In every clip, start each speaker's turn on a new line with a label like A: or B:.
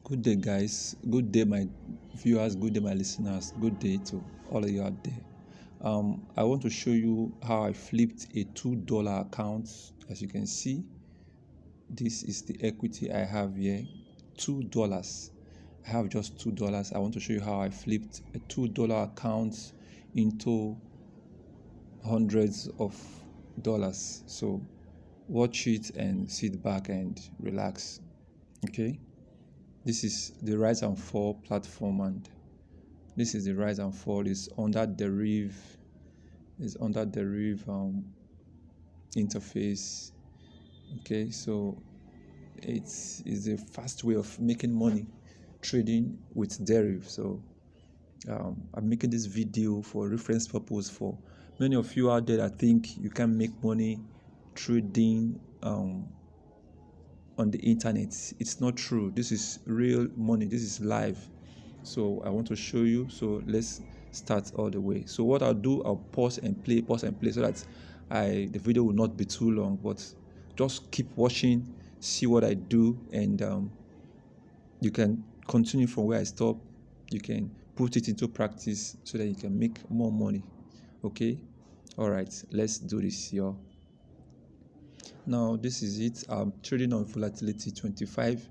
A: Good day, guys. Good day, my viewers. Good day, my listeners. Good day to all of you out there. I want to show you how I flipped a $2 account. As you can see, this is the equity I have here. $2. I have just $2. I want to show you how I flipped a $2 account into hundreds of dollars. So watch it and sit back and relax. Okay. This is the rise and fall platform, and this is the rise and fall. It's under derive interface. Okay, so it's a fast way of making money trading with derive. So I'm making this video for reference purpose for many of you out there that think you can make money trading on the internet. It's not true. This is real money. This is live. So I want to show you. So let's start all the way. So what I'll do, I'll pause and play so that the video will not be too long, but just keep watching, see what I do, and you can continue from where I stop. You can put it into practice so that you can make more money. Okay, all right, let's do this, y'all. Now this is it. I'm trading on volatility 25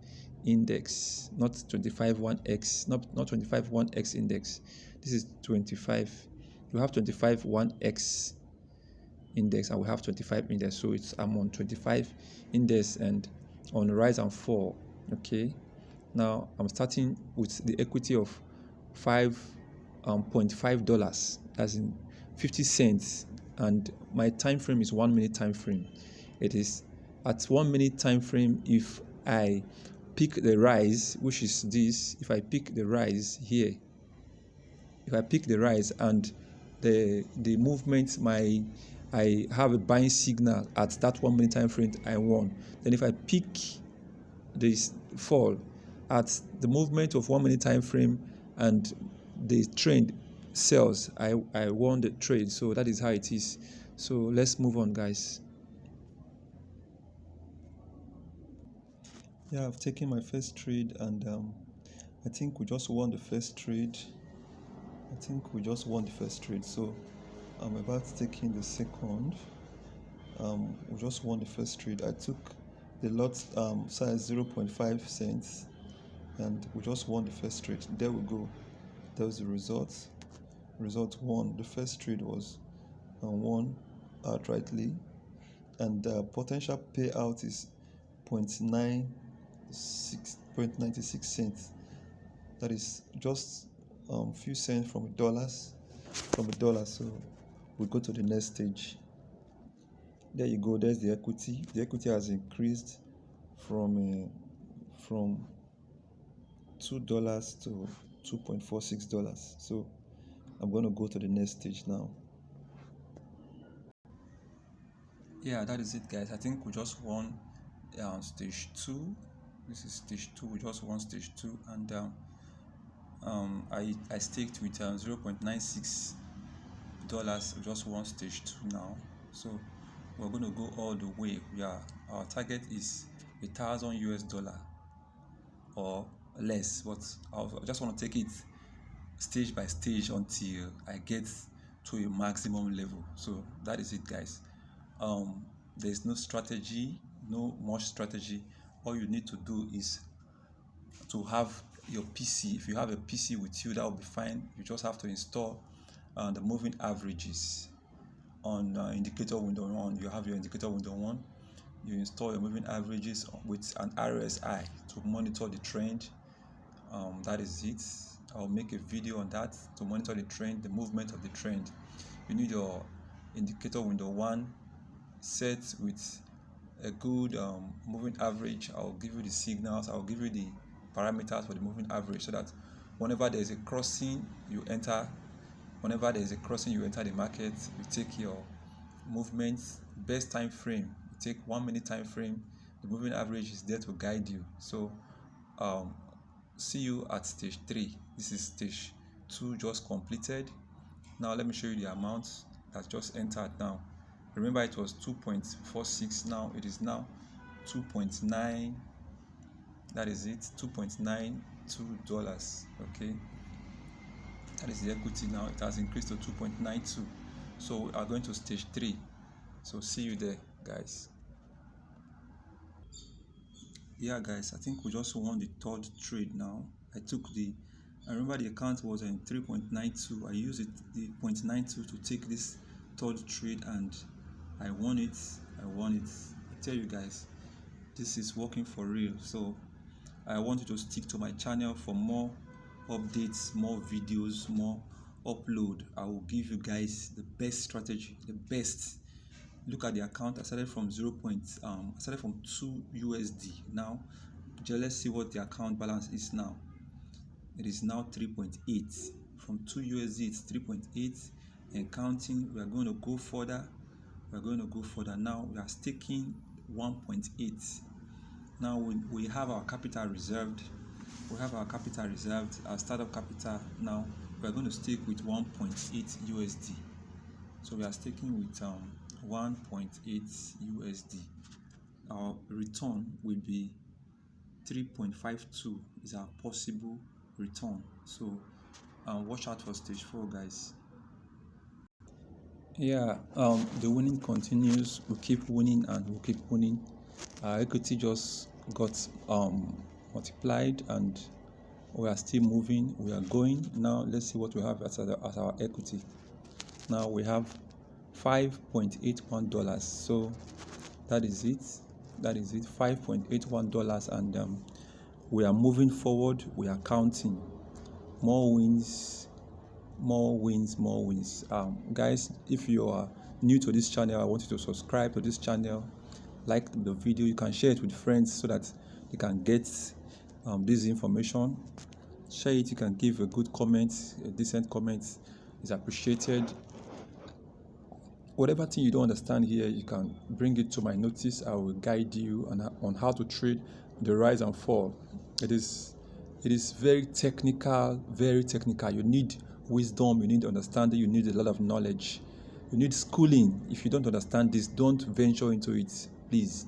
A: index, not 25 1x, not 25 1x index. This is 25. We have 25 1x index and we have 25 index. So I'm on 25 index and on rise and fall. Okay. Now I'm starting with the equity of $5.5, as in 50 cents, and my time frame is 1 minute time frame. It is at 1 minute time frame. If I pick the rise, which is this, if I pick the rise here, if I pick the rise and the movement, I have a buying signal at that 1 minute time frame, I won. Then if I pick this fall at the movement of 1 minute time frame and the trend sells, I won the trade. So that is how it is. So let's move on, guys. Yeah, I've taken my first trade, and I think we just won the first trade. So I'm about to take in the second. We just won the first trade. I took the lot size 0.5 cents, and we just won the first trade. There we go. That was the result. Result 1. The first trade was won outrightly, and the potential payout is 0.96 cents. That is just few cents from a dollar. So we go to the next stage. There you go. There's the equity. The equity has increased from $2 to $2.46. So I'm going to go to the next stage now. Yeah, that is it, guys. I think we just won stage 2. This is stage 2. We just won stage 2, and I staked with $0.96. We just won stage 2 now. So we're going to go all the way. Our target is $1,000 or less, but I just want to take it stage by stage until I get to a maximum level. So that is it, guys. There's no strategy, no much strategy. All you need to do is to have your PC. If you have a PC with you, that will be fine. You just have to install the moving averages on indicator window 1. You have your indicator window 1. You install your moving averages with an RSI to monitor the trend. That is it. I'll make a video on that to monitor the trend, the movement of the trend. You need your indicator window 1 set with a good moving average. I'll give you the signals. I'll give you the parameters for the moving average, so that whenever there is a crossing, you enter the market. You take your movements, best time frame. You take 1 minute time frame. The moving average is there to guide you. So see you at stage 3. This is stage 2 just completed. Now let me show you the amount that just entered now. Remember, it was 2.46. Now it is now 2.9. That is it, $2.92. Okay, that is the equity now. It has increased to 2.92. So we are going to stage 3. So see you there, guys. Yeah, guys, I think we just won the third trade now. I remember the account was in 3.92. I used the 0.92 to take this third trade, and I won it. I tell you guys, this is working for real. So I want you to stick to my channel for more updates, more videos, more upload. I will give you guys the best strategy, the best. Look at the account. I started from I started from 2 USD. Now let's see what the account balance is now. It is now 3.8. From 2 USD it's 3.8 and counting. We are going to go further. Now we are staking 1.8. Now we have our capital reserved. Our startup capital. Now we are going to stake with 1.8 USD. So we are staking with 1.8 USD. Our return will be 3.52 is our possible return. So watch out for stage 4, guys. Yeah, the winning continues. We keep winning and we keep winning. Our equity just got multiplied and we are still moving. We are going. Now let's see what we have as our equity. Now we have $5.81. So that is it. $5.81, and we are moving forward. We are counting more wins. Guys, if you are new to this channel, I want you to subscribe to this channel, like the video. You can share it with friends so that they can get this information. Share it. You can give a good comment, a decent comment is appreciated. Whatever thing you don't understand here, you can bring it to my notice. I will guide you on how to trade the rise and fall. It is very technical. You need wisdom, you need understanding, you need a lot of knowledge, you need schooling. If you don't understand this, don't venture into it, please.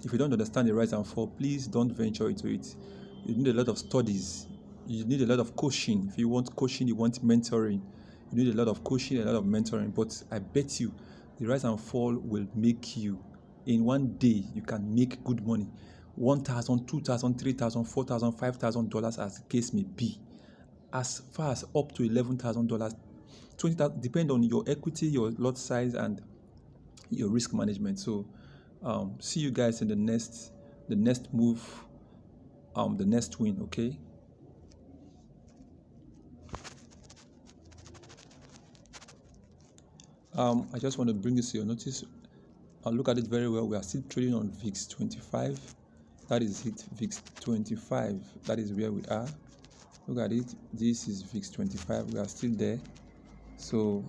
A: If you don't understand the rise and fall, please don't venture into it. You need a lot of studies, you need a lot of coaching. If you want coaching, you want mentoring, you need a lot of coaching, a lot of mentoring. But I bet you the rise and fall will make you, in one day you can make good money, $1,000, $2,000, $3,000, $4,000, $5,000, as the case may be, as far as up to $11,000, $20,000, depend on your equity, your lot size, and your risk management. So see you guys in the next move, the next win. Okay. I just want to bring this to your notice. Look at it very well. We are still trading on VIX 25. That is it, VIX 25. That is where we are. Look at it. This is VIX 25. We are still there. So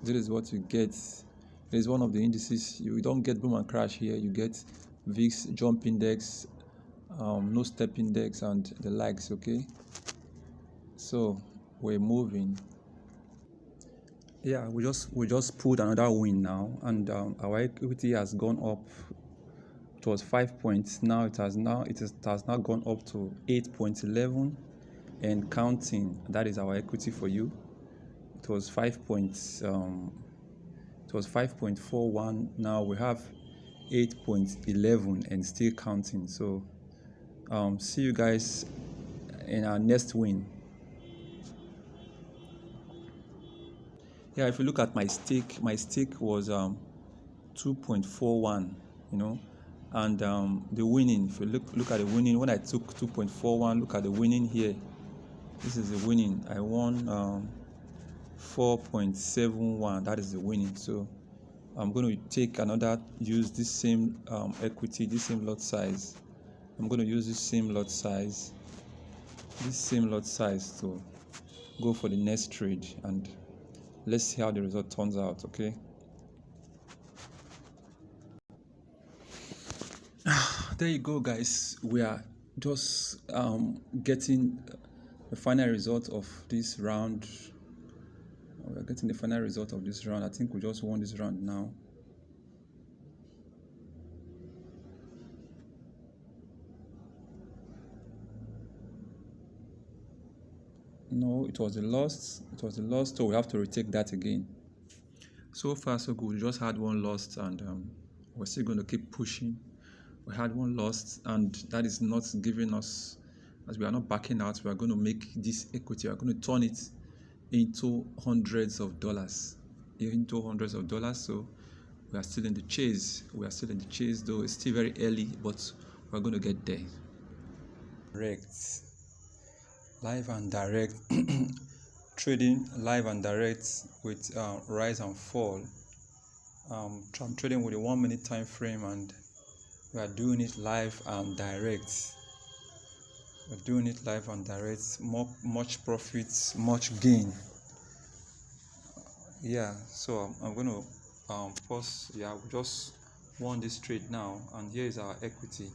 A: this is what you get. It is one of the indices. You don't get boom and crash here. You get VIX jump index, no step index, and the likes. Okay. So we're moving. Yeah, we just pulled another win now, and our equity has gone up. It was 5 points. Now it has now gone up to 8.11 and counting. That is our equity for you. It was 5 points. It was 5.41. Now we have 8.11 and still counting. So see you guys in our next win. Yeah, if you look at my stake was 2.41, and the winning, if you look at the winning, when I took 2.41, look at the winning here. This is the winning. I won 4.71. That is the winning. So I'm going to use this same equity, this same lot size. I'm going to use this same lot size to go for the next trade, and let's see how the result turns out. Okay. There you go, guys. We are just getting the final result of this round. We are getting the final result of this round. I think we just won this round now. No, it was a loss. It was a loss, so we have to retake that again. So far, so good. We just had one loss, and we're still going to keep pushing. We had one loss, and that is not giving us, as we are not backing out, we are going to make this equity, we are going to turn it into hundreds of dollars. So we are still in the chase. Though it's still very early, but we're going to get there. Direct, live and direct, trading live and direct with rise and fall. I'm trading with a 1 minute time frame, and we are doing it live and direct. Much profits, much gain. Yeah, so I'm going to pause. Yeah, we just won this trade now, and here is our equity.